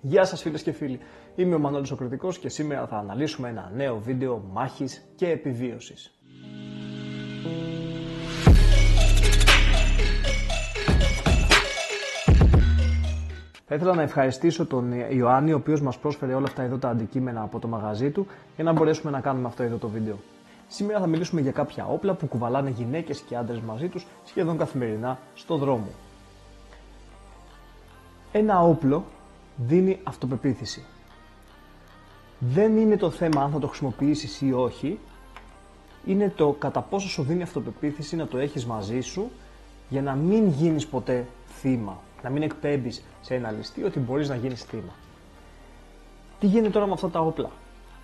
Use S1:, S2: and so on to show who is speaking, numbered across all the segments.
S1: Γεια σας φίλες και φίλοι, είμαι ο Μανώλης ο Κριτικός και σήμερα θα αναλύσουμε ένα νέο βίντεο μάχης και επιβίωσης. Θα ήθελα να ευχαριστήσω τον Ιωάννη, ο οποίος μας πρόσφερε όλα αυτά εδώ τα αντικείμενα από το μαγαζί του για να μπορέσουμε να κάνουμε αυτό εδώ το βίντεο. Σήμερα θα μιλήσουμε για κάποια όπλα που κουβαλάνε γυναίκες και άντρες μαζί τους σχεδόν καθημερινά στο δρόμο. Ένα όπλο δίνει αυτοπεποίθηση. Δεν είναι το θέμα αν θα το χρησιμοποιήσεις ή όχι, είναι το κατά πόσο σου δίνει αυτοπεποίθηση να το έχεις μαζί σου για να μην γίνεις ποτέ θύμα, να μην εκπέμπεις σε ένα ληστή ότι μπορείς να γίνεις θύμα. Τι γίνεται τώρα με αυτά τα όπλα?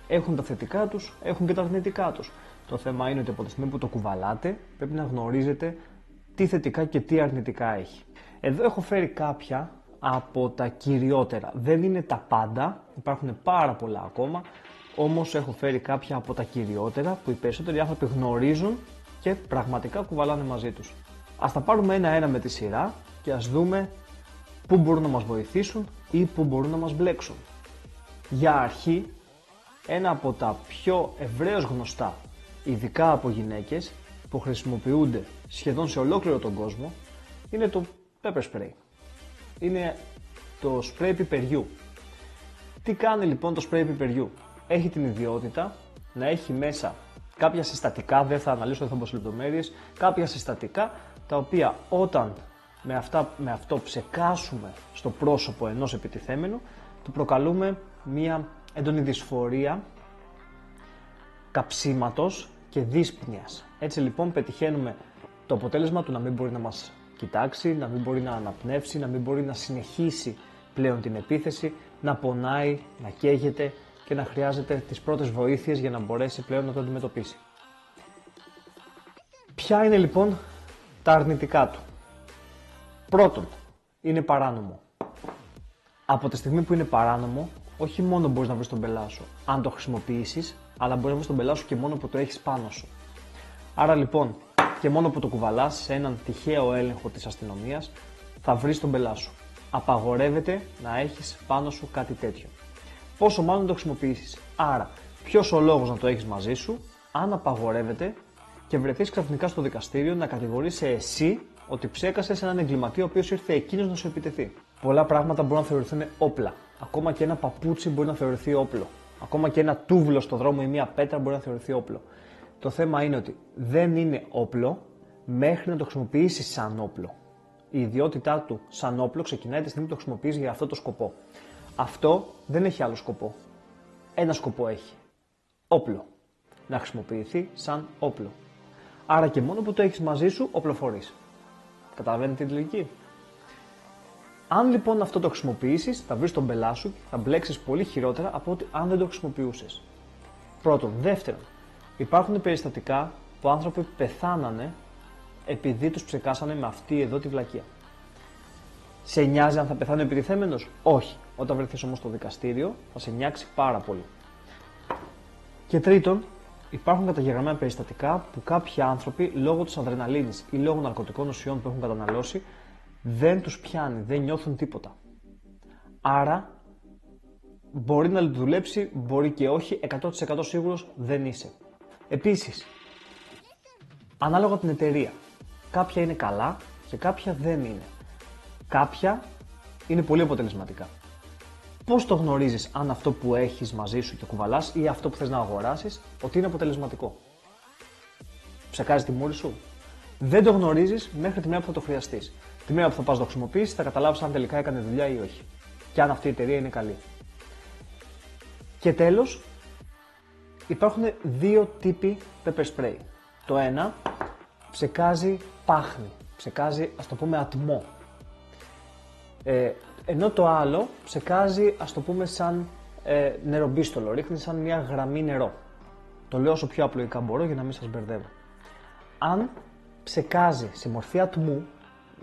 S1: Έχουν τα θετικά τους, έχουν και τα αρνητικά τους. Το θέμα είναι ότι από τη στιγμή που το κουβαλάτε πρέπει να γνωρίζετε τι θετικά και τι αρνητικά έχει. Εδώ έχω φέρει κάποια από τα κυριότερα. Δεν είναι τα πάντα, υπάρχουν πάρα πολλά ακόμα, όμως έχω φέρει κάποια από τα κυριότερα που οι περισσότεροι άνθρωποι γνωρίζουν και πραγματικά κουβαλάνε μαζί τους. Ας τα πάρουμε ένα-ένα με τη σειρά και ας δούμε πού μπορούν να μας βοηθήσουν ή πού μπορούν να μας μπλέξουν. Για αρχή, ένα από τα πιο ευρέως γνωστά, ειδικά από γυναίκες, που χρησιμοποιούνται σχεδόν σε ολόκληρο τον κόσμο, είναι το pepper spray. Είναι το σπρέι πιπεριού. Τι κάνει λοιπόν το σπρέι πιπεριού? Έχει την ιδιότητα να έχει μέσα κάποια συστατικά, δεν θα αναλύσω, δεν θα μπω σε λεπτομέρειες, κάποια συστατικά τα οποία όταν με αυτό ψεκάσουμε στο πρόσωπο ενός επιτιθέμενου, του προκαλούμε μία έντονη δυσφορία, καψίματος και δύσπνοιας. Έτσι λοιπόν πετυχαίνουμε το αποτέλεσμα του να μην μπορεί να μας κοιτάξει, να μην μπορεί να αναπνεύσει, να μην μπορεί να συνεχίσει πλέον την επίθεση, να πονάει, να καίγεται και να χρειάζεται τις πρώτες βοήθειες για να μπορέσει πλέον να το αντιμετωπίσει. Ποια είναι λοιπόν τα αρνητικά του? Πρώτον, είναι παράνομο. Από τη στιγμή που είναι παράνομο, όχι μόνο μπορείς να βρεις τον πελά σου αν το χρησιμοποιήσεις, αλλά μπορείς να βρεις τον πελά σου και μόνο που το έχεις πάνω σου. Άρα λοιπόν, και μόνο που το κουβαλάς σε έναν τυχαίο έλεγχο της αστυνομίας, θα βρεις τον πελά σου. Απαγορεύεται να έχεις πάνω σου κάτι τέτοιο. Πόσο μάλλον να το χρησιμοποιήσεις. Άρα, ποιος ο λόγος να το έχεις μαζί σου, αν απαγορεύεται και βρεθείς ξαφνικά στο δικαστήριο να κατηγορείσαι εσύ ότι ψέκασες έναν εγκληματία ο οποίος ήρθε εκείνος να σου επιτεθεί. Πολλά πράγματα μπορούν να θεωρηθούν όπλα. Ακόμα και ένα παπούτσι μπορεί να θεωρηθεί όπλο. Ακόμα και ένα τούβλο στο δρόμο ή μια πέτρα μπορεί να θεωρηθεί όπλο. Το θέμα είναι ότι δεν είναι όπλο μέχρι να το χρησιμοποιήσεις σαν όπλο. Η ιδιότητά του σαν όπλο ξεκινάει τη στιγμή που το χρησιμοποιείς για αυτό το σκοπό. Αυτό δεν έχει άλλο σκοπό. Ένα σκοπό έχει. Όπλο. Να χρησιμοποιηθεί σαν όπλο. Άρα και μόνο που το έχεις μαζί σου, οπλοφορείς. Καταλαβαίνετε τη λογική? Αν λοιπόν αυτό το χρησιμοποιήσεις, θα βρεις τον πελά σου και θα μπλέξεις πολύ χειρότερα από ότι αν δεν το χρησιμοποιούσες. Πρώτον. Δεύτερον, υπάρχουν περιστατικά που άνθρωποι πεθάνανε επειδή τους ψεκάσανε με αυτή εδώ τη βλακεία. Σε νοιάζει αν θα πεθάνει ο επιτιθέμενος? Όχι. Όταν βρεθείς όμως στο δικαστήριο θα σε νοιάξει πάρα πολύ. Και τρίτον, υπάρχουν καταγεγραμμένα περιστατικά που κάποιοι άνθρωποι λόγω της αδρεναλίνης ή λόγω ναρκωτικών ουσιών που έχουν καταναλώσει δεν τους πιάνει, δεν νιώθουν τίποτα. Άρα μπορεί να δουλέψει, μπορεί και όχι, 100% σίγουρος δεν είσαι. Επίσης, ανάλογα την εταιρεία, κάποια είναι καλά και κάποια δεν είναι. Κάποια είναι πολύ αποτελεσματικά. Πώς το γνωρίζεις αν αυτό που έχεις μαζί σου και κουβαλάς ή αυτό που θες να αγοράσεις ότι είναι αποτελεσματικό? Ψεκάζεις τη μούρη σου? Δεν το γνωρίζεις μέχρι τη μέρα που θα το χρειαστείς. Τη μέρα που θα πας να το χρησιμοποιήσεις θα καταλάβεις αν τελικά έκανε δουλειά ή όχι. Και αν αυτή η εταιρεία είναι καλή. Και τέλος, υπάρχουν δύο τύποι pepper spray. Το ένα ψεκάζει πάχνη, ψεκάζει ας το πούμε ατμό. Ενώ το άλλο ψεκάζει ας το πούμε σαν νερομπίστολο, ρίχνει σαν μια γραμμή νερό. Το λέω όσο πιο απλοϊκά μπορώ για να μην σας μπερδεύω. Αν ψεκάζει σε μορφή ατμού,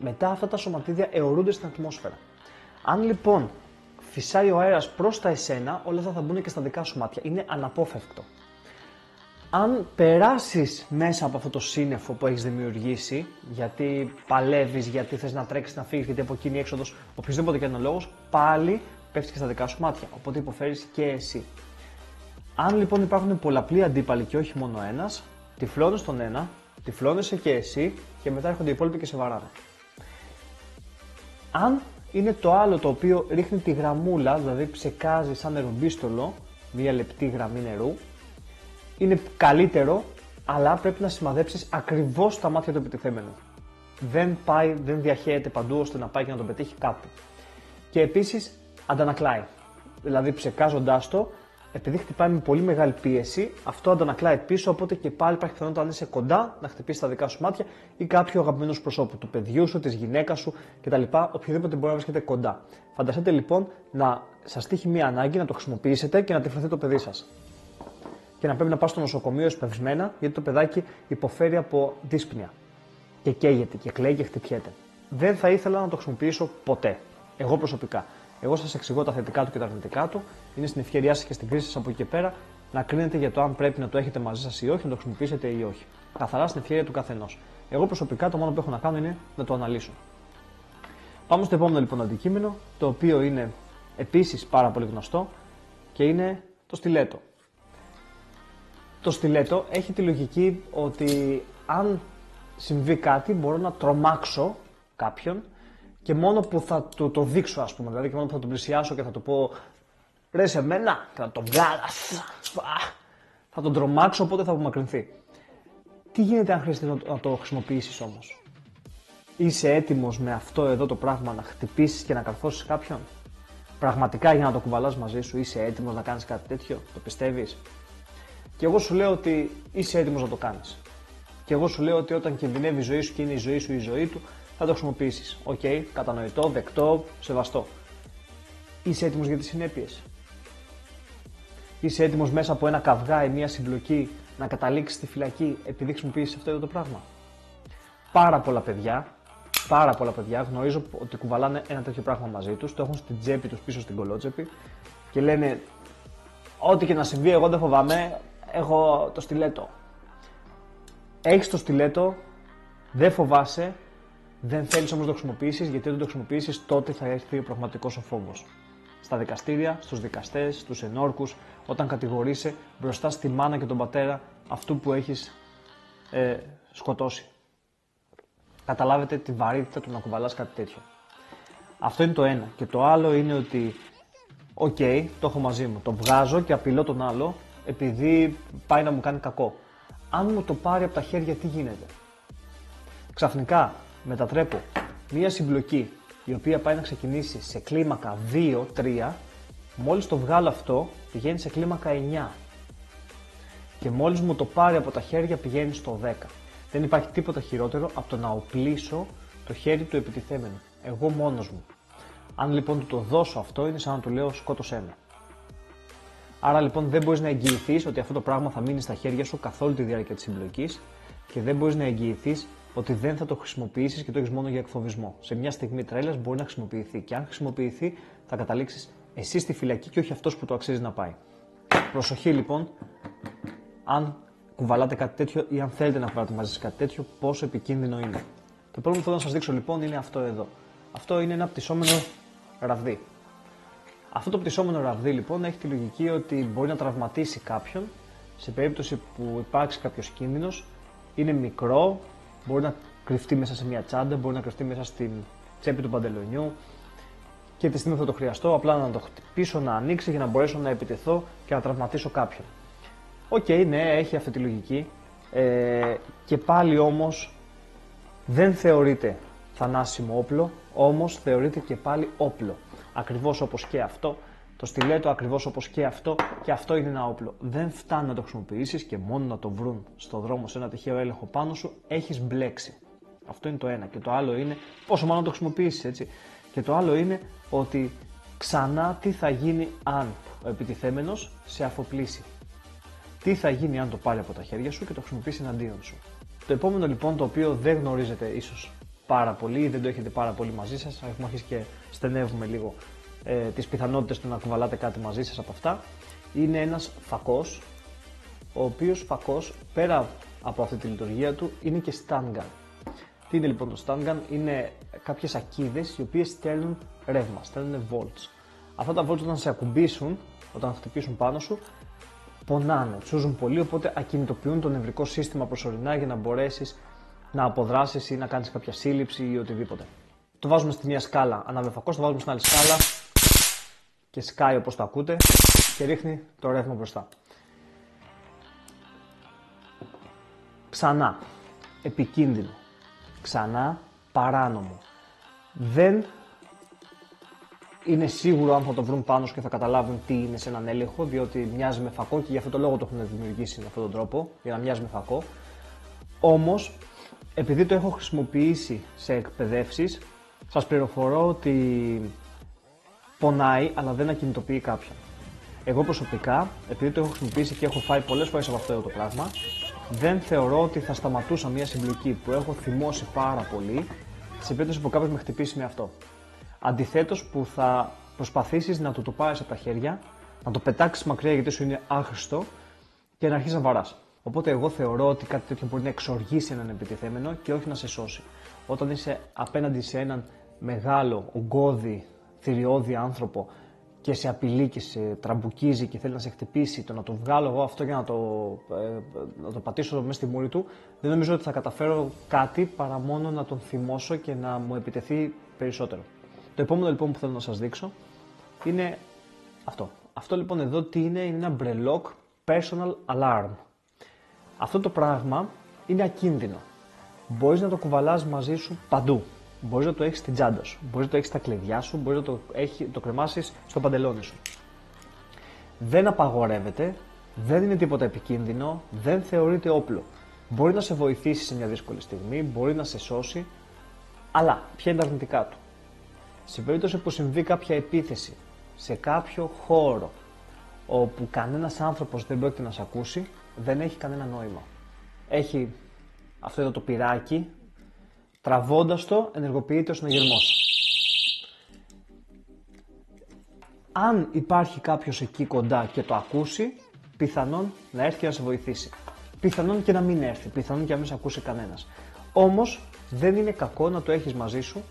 S1: μετά αυτά τα σωματίδια αιωρούνται στην ατμόσφαιρα. Αν λοιπόν φυσάει ο αέρας προς τα εσένα, όλα αυτά θα μπουν και στα δικά σου μάτια. Είναι αναπόφευκτο. Αν περάσεις μέσα από αυτό το σύννεφο που έχεις δημιουργήσει, γιατί παλεύεις, γιατί θες να τρέξεις, να φύγεις, γιατί από εκεί είναι η έξοδος, οποιοδήποτε και είναι ο λόγος, πάλι πέφτει και στα δικά σου μάτια. Οπότε υποφέρεις και εσύ. Αν λοιπόν υπάρχουν πολλαπλοί αντίπαλοι και όχι μόνο ένας, τυφλώνεις τον ένα, τυφλώνεσαι και εσύ και μετά έρχονται οι υπόλοιποι και σε βαράνε. Αν είναι το άλλο το οποίο ρίχνει τη γραμμούλα, δηλαδή ψεκάζει σαν νερουμπίστολο, μία λεπτή γραμμή νερού, είναι καλύτερο, αλλά πρέπει να σημαδέψεις ακριβώς τα μάτια του επιτιθέμενου. Δεν διαχέεται παντού ώστε να πάει και να τον πετύχει κάπου. Και επίσης αντανακλάει. Δηλαδή ψεκάζοντάς το, επειδή χτυπάει με πολύ μεγάλη πίεση, αυτό αντανακλάει πίσω, οπότε και πάλι υπάρχει πιθανότητα αν είσαι κοντά να χτυπήσει τα δικά σου μάτια ή κάποιο αγαπημένο σου προσώπου, του παιδιού σου, της γυναίκας σου κτλ. Οποιοδήποτε μπορεί να βρίσκεται κοντά. Φανταστείτε λοιπόν να σας τύχει μία ανάγκη να το χρησιμοποιήσετε και να τυφλωθεί το παιδί σας. Και να πρέπει να πάω στο νοσοκομείο εσπευσμένα, γιατί το παιδάκι υποφέρει από δύσπνοια. Και καίγεται και κλαίει και χτυπιέται. Δεν θα ήθελα να το χρησιμοποιήσω ποτέ. Εγώ προσωπικά. Εγώ σας εξηγώ τα θετικά του και τα αρνητικά του. Είναι στην ευκαιρία σας και στην κρίση σας από εκεί και πέρα να κρίνετε για το αν πρέπει να το έχετε μαζί σας ή όχι, να το χρησιμοποιήσετε ή όχι. Καθαρά στην ευκαιρία του καθενός. Εγώ προσωπικά το μόνο που έχω να κάνω είναι να το αναλύσω. Πάμε στο επόμενο λοιπόν αντικείμενο, το οποίο είναι επίσης πάρα πολύ γνωστό και είναι το στιλέτο. Το στιλέτο έχει τη λογική ότι αν συμβεί κάτι μπορώ να τρομάξω κάποιον και μόνο που θα το δείξω, ας πούμε, δηλαδή και μόνο που θα τον πλησιάσω και θα του πω ρε σε μένα και θα τον βγάλω, θα τον τρομάξω, οπότε θα απομακρυνθεί. Τι γίνεται αν χρειαστεί να το χρησιμοποιήσεις όμως? Είσαι έτοιμος με αυτό εδώ το πράγμα να χτυπήσεις και να καρφώσεις κάποιον? Πραγματικά για να το κουβαλάς μαζί σου είσαι έτοιμος να κάνεις κάτι τέτοιο? Το πιστεύεις? Και εγώ σου λέω ότι είσαι έτοιμος να το κάνεις. Και εγώ σου λέω ότι όταν κινδυνεύει η ζωή σου και είναι η ζωή σου η ζωή του, θα το χρησιμοποιήσεις. Οκ, κατανοητό, δεκτό, σεβαστό. Είσαι έτοιμος για τις συνέπειες? Είσαι έτοιμος μέσα από ένα καυγά ή μια συμπλοκή να καταλήξεις στη φυλακή επειδή χρησιμοποιήσεις αυτό εδώ το πράγμα? Πάρα πολλά παιδιά γνωρίζω ότι κουβαλάνε ένα τέτοιο πράγμα μαζί τους, το έχουν στην τσέπη τους πίσω στην κολότσεπη και λένε ό,τι και να συμβεί εγώ δεν φοβάμαι, έχω το στιλέτο. Έχεις το στιλέτο, δεν φοβάσαι, δεν θέλεις όμως να το χρησιμοποιήσεις, γιατί όταν το χρησιμοποιήσεις τότε θα έρθει ο πραγματικός ο φόβος. Στα δικαστήρια, στους δικαστές, στους ενόρκους, όταν κατηγορείσαι μπροστά στη μάνα και τον πατέρα αυτού που έχεις σκοτώσει. Καταλάβετε τη βαρύτητα του να κουβαλάς κάτι τέτοιο. Αυτό είναι το ένα. Και το άλλο είναι ότι οκ, το έχω μαζί μου, το βγάζω και απειλώ τον άλλο επειδή πάει να μου κάνει κακό. Αν μου το πάρει από τα χέρια, τι γίνεται? Ξαφνικά μετατρέπω μία συμπλοκή η οποία πάει να ξεκινήσει σε κλίμακα 2-3, μόλις το βγάλω αυτό πηγαίνει σε κλίμακα 9 και μόλις μου το πάρει από τα χέρια πηγαίνει στο 10. Δεν υπάρχει τίποτα χειρότερο από το να οπλίσω το χέρι του επιτιθέμενου, εγώ μόνος μου. Αν λοιπόν του το δώσω αυτό, είναι σαν να του λέω σκότωσέ με. Άρα λοιπόν δεν μπορείς να εγγυηθείς ότι αυτό το πράγμα θα μείνει στα χέρια σου καθ' όλη τη διάρκεια της συμπλοκής και δεν μπορείς να εγγυηθείς ότι δεν θα το χρησιμοποιήσεις και το έχεις μόνο για εκφοβισμό. Σε μια στιγμή τρέλας μπορεί να χρησιμοποιηθεί και αν χρησιμοποιηθεί θα καταλήξεις εσύ στη φυλακή και όχι αυτός που το αξίζει να πάει. Προσοχή λοιπόν, αν κουβαλάτε κάτι τέτοιο ή αν θέλετε να κουβαλάτε μαζί σας κάτι τέτοιο, πόσο επικίνδυνο είναι. Το πρώτο που θέλω να σας δείξω λοιπόν είναι αυτό εδώ. Αυτό είναι ένα πτυσσόμενο ραβδί. Αυτό το πτυσσόμενο ραβδί λοιπόν έχει τη λογική ότι μπορεί να τραυματίσει κάποιον σε περίπτωση που υπάρξει κάποιος κίνδυνος. Είναι μικρό, μπορεί να κρυφτεί μέσα σε μια τσάντα, μπορεί να κρυφτεί μέσα στην τσέπη του παντελονιού και τη στιγμή που θα το χρειαστώ απλά να το χτυπήσω, να ανοίξει για να μπορέσω να επιτεθώ και να τραυματίσω κάποιον. Οκ, ναι, έχει αυτή τη λογική και πάλι όμως δεν θεωρείται θανάσιμο όπλο, όμως θεωρείται και πάλι όπλο. Ακριβώς όπως και αυτό, το στιλέτο ακριβώς όπως και αυτό είναι ένα όπλο. Δεν φτάνει να το χρησιμοποιήσεις και μόνο να το βρουν στο δρόμο σε ένα τυχαίο έλεγχο πάνω σου, έχεις μπλέξει. Αυτό είναι το ένα. Και το άλλο είναι πόσο μάλλον το χρησιμοποιήσεις, έτσι. Και το άλλο είναι ότι ξανά τι θα γίνει αν ο επιτιθέμενος σε αφοπλίσει. Τι θα γίνει αν το πάρει από τα χέρια σου και το χρησιμοποιήσει εναντίον σου. Το επόμενο λοιπόν, το οποίο δεν γνωρίζετε ίσως πάρα πολύ ή δεν το έχετε πάρα πολύ μαζί σας, έχουμε αρχίσει και στενεύουμε λίγο τις πιθανότητες του να κουβαλάτε κάτι μαζί σας από αυτά, είναι ένας φακός, ο οποίος φακός πέρα από αυτή τη λειτουργία του είναι και stun gun. Τι είναι λοιπόν το stun gun? Είναι κάποιες ακίδες οι οποίες στέλνουν ρεύμα, στέλνουν volts. Αυτά τα volts όταν σε ακουμπήσουν, όταν χτυπήσουν πάνω σου, πονάνε, τσούζουν πολύ, οπότε ακινητοποιούν το νευρικό σύστημα προσωρινά για να μπορέσεις να αποδράσεις ή να κάνεις κάποια σύλληψη ή οτιδήποτε. Το βάζουμε στη μία σκάλα αναβεφακώς, το βάζουμε στην άλλη σκάλα και σκάει όπως το ακούτε και ρίχνει το ρεύμα μπροστά. Ξανά, επικίνδυνο. Ξανά, παράνομο. Δεν είναι σίγουρο αν θα το βρουν πάνω σου και θα καταλάβουν τι είναι σε έναν έλεγχο, διότι μοιάζει με φακό και γι' αυτό το λόγο το έχουν δημιουργήσει με αυτόν τον τρόπο, για να μοιάζει με φακό. Όμως, επειδή το έχω χρησιμοποιήσει σε εκπαιδεύσεις, σας πληροφορώ ότι πονάει, αλλά δεν ακινητοποιεί κάποιον. Εγώ προσωπικά, επειδή το έχω χρησιμοποιήσει και έχω φάει πολλές φορές από αυτό το πράγμα, δεν θεωρώ ότι θα σταματούσα μια συμπλοκή που έχω θυμώσει πάρα πολύ σε περίπτωση που κάποιος με χτυπήσει με αυτό. Αντιθέτως, που θα προσπαθήσεις να το πάρεις από τα χέρια, να το πετάξεις μακριά γιατί σου είναι άχρηστο και να αρχίσεις να βαράς. Οπότε, εγώ θεωρώ ότι κάτι τέτοιο μπορεί να εξοργήσει έναν επιτιθέμενο και όχι να σε σώσει. Όταν είσαι απέναντι σε έναν μεγάλο, ογκώδη, θηριώδη άνθρωπο και σε απειλεί και σε τραμπουκίζει και θέλει να σε χτυπήσει, το να το βγάλω εγώ αυτό και να το πατήσω μέσα στη μούρη του, δεν νομίζω ότι θα καταφέρω κάτι παρά μόνο να τον θυμώσω και να μου επιτεθεί περισσότερο. Το επόμενο λοιπόν που θέλω να σας δείξω είναι αυτό. Αυτό λοιπόν εδώ τι είναι, είναι ένα Brelock Personal Alarm. Αυτό το πράγμα είναι ακίνδυνο. Μπορείς να το κουβαλάς μαζί σου παντού. Μπορείς να το έχεις στην τσάντα σου, μπορείς να το έχεις στα κλειδιά σου, μπορείς να το κρεμάσεις στο παντελόνι σου. Δεν απαγορεύεται, δεν είναι τίποτα επικίνδυνο, δεν θεωρείται όπλο. Μπορεί να σε βοηθήσει σε μια δύσκολη στιγμή, μπορεί να σε σώσει, αλλά ποια είναι τα αρνητικά του. Σε περίπτωση που συμβεί κάποια επίθεση σε κάποιο χώρο όπου κανένας άνθρωπος δεν πρόκειται να σε ακούσει, δεν έχει κανένα νόημα. Έχει αυτό εδώ το πυράκι, τραβώντας το, ενεργοποιείται ο συναγερμός. Αν υπάρχει κάποιος εκεί κοντά και το ακούσει, πιθανόν να έρθει να σε βοηθήσει. Πιθανόν και να μην έρθει, πιθανόν και να μην σε ακούσει κανένας. Όμως δεν είναι κακό να το έχεις μαζί σου,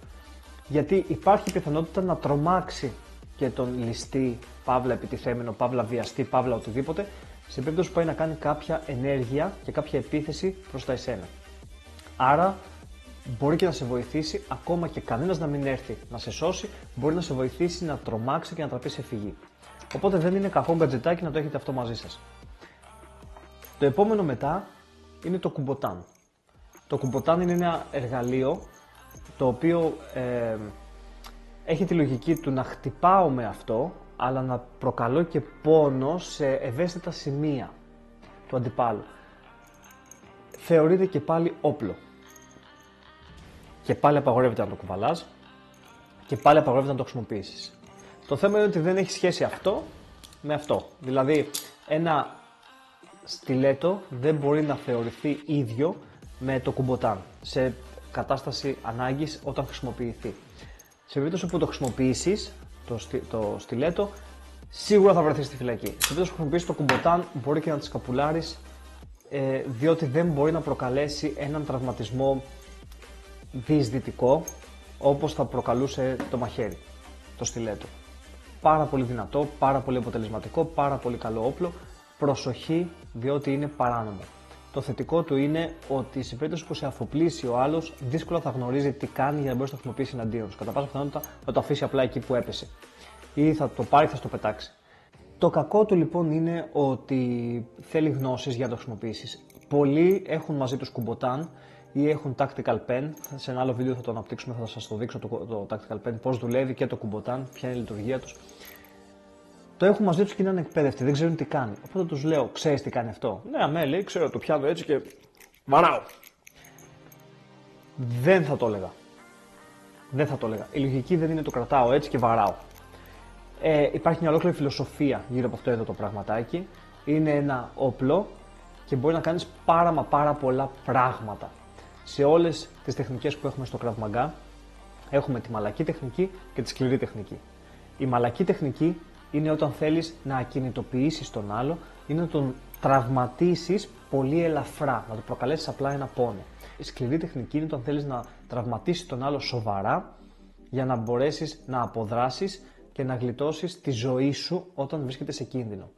S1: γιατί υπάρχει πιθανότητα να τρομάξει και τον ληστή, παύλα επιτιθέμενο, παύλα βιαστή, παύλα οτιδήποτε, σε περίπτωση που πάει να κάνει κάποια ενέργεια και κάποια επίθεση προς τα εσένα. Άρα μπορεί και να σε βοηθήσει, ακόμα και κανένας να μην έρθει να σε σώσει, μπορεί να σε βοηθήσει να τρομάξει και να τραπεί σε φυγή. Οπότε δεν είναι κακό γκατζετάκι να το έχετε αυτό μαζί σας. Το επόμενο μετά είναι το κουμποτάν. Το κουμποτάν είναι ένα εργαλείο το οποίο έχει τη λογική του να χτυπάω με αυτό, αλλά να προκαλώ και πόνο σε ευαίσθητα σημεία του αντιπάλου. Θεωρείται και πάλι όπλο. Και πάλι απαγορεύεται να το κουβαλάς και πάλι απαγορεύεται να το χρησιμοποιήσεις. Το θέμα είναι ότι δεν έχει σχέση αυτό με αυτό. Δηλαδή, ένα στιλέτο δεν μπορεί να θεωρηθεί ίδιο με το κουμποτάν σε κατάσταση ανάγκης όταν χρησιμοποιηθεί. Σε περίπτωση που το χρησιμοποιήσεις, το στιλέτο, σίγουρα θα βρεθείς στη φυλακή. Σε περίπτωση που χρησιμοποιήσεις το κουμποτάν, μπορεί και να τη σκαπουλάρεις, διότι δεν μπορεί να προκαλέσει έναν τραυματισμό διεισδυτικό όπως θα προκαλούσε το μαχαίρι, το στιλέτο. Πάρα πολύ δυνατό, πάρα πολύ αποτελεσματικό, πάρα πολύ καλό όπλο. Προσοχή, διότι είναι παράνομο. Το θετικό του είναι ότι σε περίπτωση που σε αφοπλίσει ο άλλος, δύσκολα θα γνωρίζει τι κάνει για να μπορεί να το χρησιμοποιήσει εναντίον σου. Κατά πάσα πιθανότητα θα το αφήσει απλά εκεί που έπεσε. Ή θα το πάρει και θα στο πετάξει. Το κακό του λοιπόν είναι ότι θέλει γνώσεις για να το χρησιμοποιήσεις. Πολλοί έχουν μαζί τους κουμποτάν ή έχουν tactical pen. Σε ένα άλλο βίντεο θα το αναπτύξουμε, θα σας το δείξω το tactical pen, πώς δουλεύει και το κουμποτάν, ποια είναι η λειτουργία τους. Το έχουν μαζί τους και είναι ανεκπαίδευτοι, δεν ξέρουν τι κάνει. Οπότε τους λέω, ξέρεις τι κάνει αυτό? Ναι, αμέ, λέει, ξέρω, το πιάνω έτσι και βαράω. Δεν θα το έλεγα. Δεν θα το έλεγα. Η λογική δεν είναι το κρατάω έτσι και βαράω. Υπάρχει μια ολόκληρη φιλοσοφία γύρω από αυτό εδώ το πραγματάκι. Είναι ένα όπλο και μπορεί να κάνεις πάρα πολλά πράγματα. Σε όλες τις τεχνικές που έχουμε στο Krav Maga, έχουμε τη μαλακή τεχνική και τη σκληρή τεχνική. Η μαλακή τεχνική είναι όταν θέλεις να ακινητοποιήσεις τον άλλο ή να τον τραυματίσεις πολύ ελαφρά, να του προκαλέσεις απλά ένα πόνο. Η σκληρή τεχνική είναι όταν θέλεις να τραυματίσεις τον άλλο σοβαρά για να μπορέσεις να αποδράσεις, και να γλιτώσεις τη ζωή σου όταν βρίσκεται σε κίνδυνο.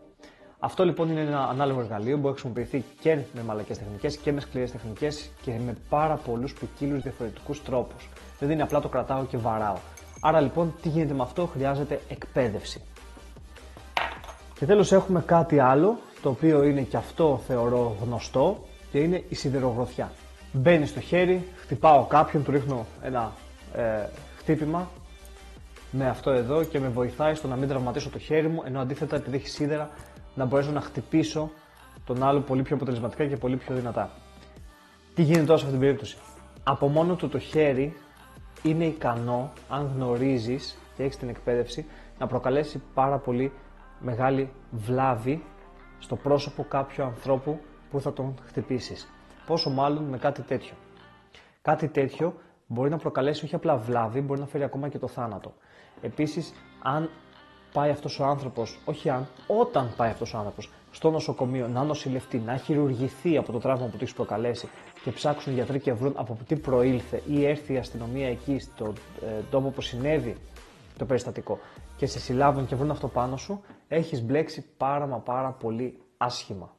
S1: Αυτό λοιπόν είναι ένα ανάλογο εργαλείο που μπορεί να χρησιμοποιηθεί και με μαλακές τεχνικές και με σκληρές τεχνικές και με πάρα πολλούς ποικίλους διαφορετικούς τρόπους. Δεν είναι απλά το κρατάω και βαράω. Άρα λοιπόν τι γίνεται με αυτό? Χρειάζεται εκπαίδευση. Και τέλος έχουμε κάτι άλλο, το οποίο είναι και αυτό θεωρώ γνωστό και είναι η σιδερογροθιά. Μπαίνει στο χέρι, χτυπάω κάποιον, του ρίχνω ένα χτύπημα με αυτό εδώ και με βοηθάει στο να μην τραυματίσω το χέρι μου, ενώ αντίθετα επειδή έχει σίδερα να μπορέσω να χτυπήσω τον άλλο πολύ πιο αποτελεσματικά και πολύ πιο δυνατά. Τι γίνεται τώρα σε αυτή την περίπτωση? Από μόνο του το χέρι είναι ικανό, αν γνωρίζεις και έχεις την εκπαίδευση, να προκαλέσει πάρα πολύ μεγάλη βλάβη στο πρόσωπο κάποιου ανθρώπου που θα τον χτυπήσεις. Πόσο μάλλον με κάτι τέτοιο. Κάτι τέτοιο μπορεί να προκαλέσει όχι απλά βλάβη, μπορεί να φέρει ακόμα και το θάνατο. Επίσης, αν πάει αυτός ο άνθρωπος, όχι αν, όταν πάει αυτός ο άνθρωπος στο νοσοκομείο να νοσηλευτεί, να χειρουργηθεί από το τραύμα που του έχει προκαλέσει και ψάξουν οι γιατροί και βρουν από τι προήλθε ή έρθει η αστυνομία εκεί στον τόπο που συνέβη το περιστατικό και σε συλλάβουν και βρουν αυτό πάνω σου, έχεις μπλέξει πάρα πολύ άσχημα.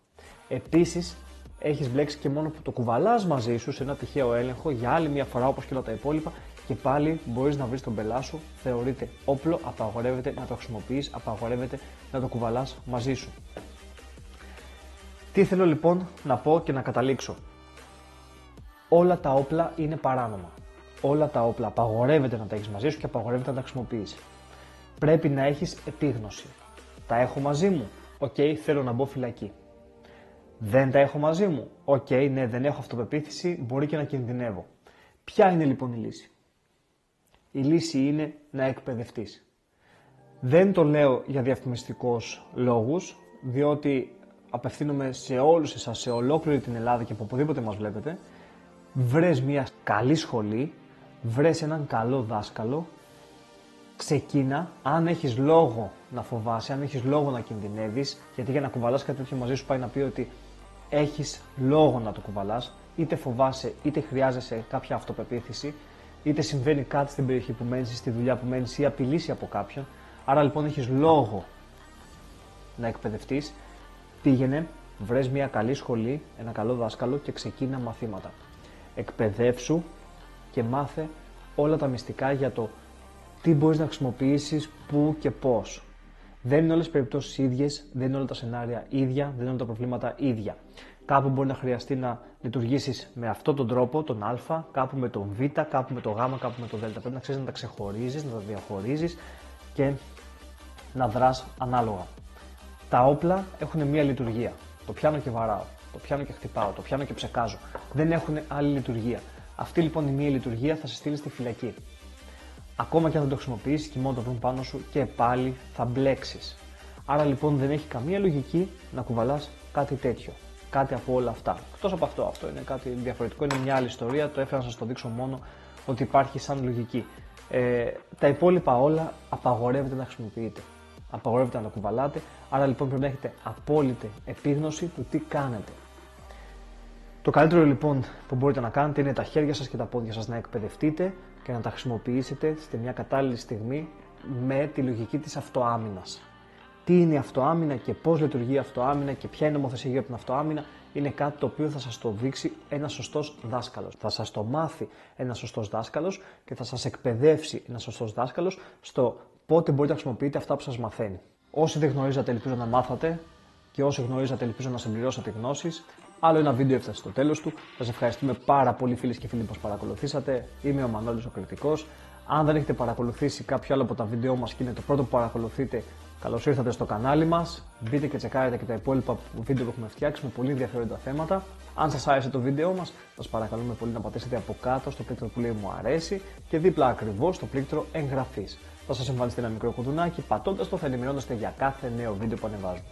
S1: Επίσης, έχεις μπλέξει και μόνο που το κουβαλάς μαζί σου σε ένα τυχαίο έλεγχο για άλλη μια φορά όπως και όλα τα υπόλοιπα και πάλι μπορείς να βρεις τον πελά σου, θεωρείται όπλο, απαγορεύεται να το χρησιμοποιείς, απαγορεύεται να το κουβαλάς μαζί σου. Τι θέλω λοιπόν να πω και να καταλήξω? Όλα τα όπλα είναι παράνομα. Όλα τα όπλα απαγορεύεται να τα έχεις μαζί σου και απαγορεύεται να τα χρησιμοποιείς. Πρέπει να έχεις επίγνωση. Τα έχω μαζί μου? Οκ, θέλω να μπω φυλακή. Δεν τα έχω μαζί μου? Οκ, ναι, δεν έχω αυτοπεποίθηση, μπορεί και να κινδυνεύω. Ποια είναι λοιπόν η λύση? Η λύση είναι να εκπαιδευτείς. Δεν το λέω για διαφημιστικούς λόγους, διότι απευθύνομαι σε όλους εσάς, σε ολόκληρη την Ελλάδα και από οπουδήποτε μας βλέπετε. Βρες μια καλή σχολή, βρες έναν καλό δάσκαλο, ξεκίνα, αν έχεις λόγο να φοβάσαι, αν έχεις λόγο να κινδυνεύεις, γιατί για να κουβαλάς κάτι τέτοιο μαζί σου πάει να πει ότι έχεις λόγο να το κουβαλάς, είτε φοβάσαι, είτε χρειάζεσαι κάποια αυτοπεποίθηση, είτε συμβαίνει κάτι στην περιοχή που μένεις, στη δουλειά που μένεις ή απειλήσει από κάποιον. Άρα λοιπόν έχεις λόγο να εκπαιδευτείς. Πήγαινε, βρες μια καλή σχολή, ένα καλό δάσκαλο και ξεκίνα μαθήματα. Εκπαιδεύσου και μάθε όλα τα μυστικά για το τι μπορείς να χρησιμοποιήσεις, πού και πώς. Δεν είναι όλες οι περιπτώσεις ίδιες, δεν είναι όλα τα σενάρια ίδια, δεν είναι όλα τα προβλήματα ίδια. Κάπου μπορεί να χρειαστεί να λειτουργήσεις με αυτόν τον τρόπο, τον Α, κάπου με τον Β, κάπου με τον Γ, κάπου με τον Δ. Πρέπει να ξέρεις να τα ξεχωρίζεις, να τα διαχωρίζεις και να δράς ανάλογα. Τα όπλα έχουν μία λειτουργία. Το πιάνω και βαράω, το πιάνω και χτυπάω, το πιάνω και ψεκάζω. Δεν έχουν άλλη λειτουργία. Αυτή λοιπόν η μία λειτουργία θα σε στείλει στη φυλακή. Ακόμα και αν δεν το χρησιμοποιήσεις και μόνο το βρουν πάνω σου και πάλι θα μπλέξεις. Άρα λοιπόν δεν έχει καμία λογική να κουβαλάς κάτι τέτοιο. Κάτι από όλα αυτά. Εκτός από αυτό, αυτό είναι κάτι διαφορετικό, είναι μια άλλη ιστορία. Το έφερα να σας το δείξω μόνο ότι υπάρχει σαν λογική. Τα υπόλοιπα όλα απαγορεύεται να χρησιμοποιείτε. Απαγορεύεται να τα κουβαλάτε. Άρα λοιπόν πρέπει να έχετε απόλυτη επίγνωση του τι κάνετε. Το καλύτερο λοιπόν που μπορείτε να κάνετε είναι τα χέρια σας και τα πόδια σας να εκπαιδευτείτε και να τα χρησιμοποιήσετε σε μια κατάλληλη στιγμή με τη λογική της αυτοάμυνας. Τι είναι η αυτοάμυνα και πώς λειτουργεί η αυτοάμυνα και ποια είναι η νομοθεσία για την αυτοάμυνα είναι κάτι το οποίο θα σας το δείξει ένας σωστός δάσκαλος. Θα σας το μάθει ένας σωστός δάσκαλος και θα σας εκπαιδεύσει ένας σωστός δάσκαλος στο πότε μπορείτε να χρησιμοποιείτε αυτά που σας μαθαίνει. Όσοι δεν γνωρίζατε, ελπίζω να μάθατε και όσοι γνωρίζατε, ελπίζω να συμπληρώσατε γνώσεις. Άλλο ένα βίντεο έφτασε στο τέλος του. Σας ευχαριστούμε πάρα πολύ φίλες και φίλοι που μας παρακολουθήσατε. Είμαι ο Μανώλης ο Κριτικός. Αν δεν έχετε παρακολουθήσει κάποιο άλλο από τα βίντεό μας και είναι το πρώτο που παρακολουθείτε, καλώς ήρθατε στο κανάλι μας. Μπείτε και τσεκάρετε και τα υπόλοιπα βίντεο που έχουμε φτιάξει με πολύ ενδιαφέροντα θέματα. Αν σας άρεσε το βίντεό μας, σας παρακαλούμε πολύ να πατήσετε από κάτω στο πλήκτρο που λέει μου αρέσει και δίπλα ακριβώς στο πλήκτρο εγγραφής. Θα σας εμφανιστεί ένα μικρό κουδουνάκι, πατώντας το θα ενημερώνεστε για κάθε νέο βίντεο που ανεβάζουμε.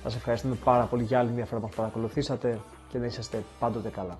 S1: Σας ευχαριστούμε πάρα πολύ για άλλη μια φορά που μας παρακολουθήσατε και να είσαστε πάντοτε καλά.